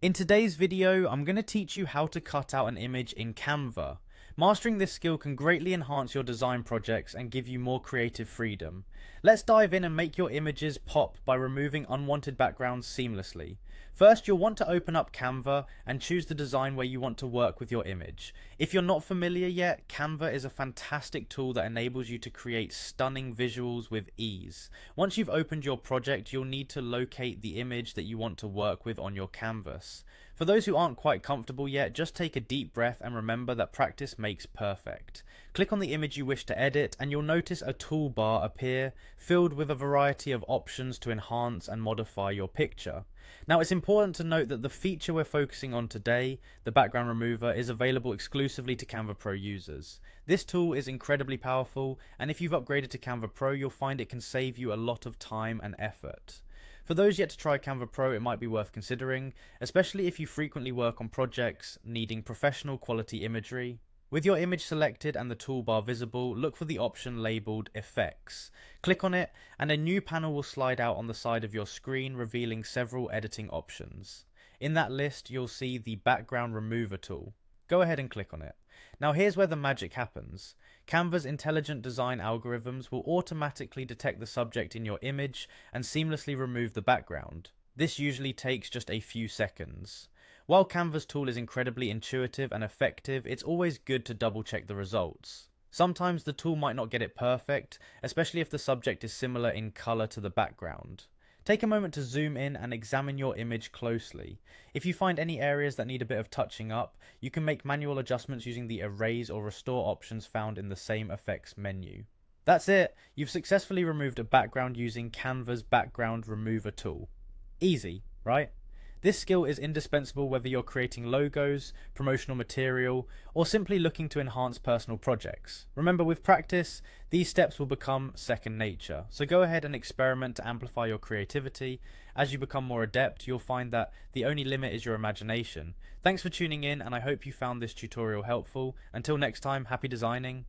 In today's video, I'm going to teach you how to cut out an image in Canva. Mastering this skill can greatly enhance your design projects and give you more creative freedom. Let's dive in and make your images pop by removing unwanted backgrounds seamlessly. First, you'll want to open up Canva and choose the design where you want to work with your image. If you're not familiar yet, Canva is a fantastic tool that enables you to create stunning visuals with ease. Once you've opened your project, you'll need to locate the image that you want to work with on your canvas. For those who aren't quite comfortable yet, just take a deep breath and remember that practice makes perfect. Click on the image you wish to edit and you'll notice a toolbar appear filled with a variety of options to enhance and modify your picture. Now, it's important to note that the feature we're focusing on today, the background remover, is available exclusively to Canva Pro users. This tool is incredibly powerful, and if you've upgraded to Canva Pro, you'll find it can save you a lot of time and effort. For those yet to try Canva Pro, it might be worth considering, especially if you frequently work on projects needing professional quality imagery. With your image selected and the toolbar visible, look for the option labelled Effects. Click on it and a new panel will slide out on the side of your screen, revealing several editing options. In that list, you'll see the Background Remover tool. Go ahead and click on it. Now here's where the magic happens. Canva's intelligent design algorithms will automatically detect the subject in your image and seamlessly remove the background. This usually takes just a few seconds. While Canva's tool is incredibly intuitive and effective, it's always good to double check the results. Sometimes the tool might not get it perfect, especially if the subject is similar in color to the background. Take a moment to zoom in and examine your image closely. If you find any areas that need a bit of touching up, you can make manual adjustments using the erase or restore options found in the same effects menu. That's it, you've successfully removed a background using Canva's Background Remover tool. Easy, right? This skill is indispensable whether you're creating logos, promotional material, or simply looking to enhance personal projects. Remember, with practice, these steps will become second nature. So go ahead and experiment to amplify your creativity. As you become more adept, you'll find that the only limit is your imagination. Thanks for tuning in, and I hope you found this tutorial helpful. Until next time, happy designing.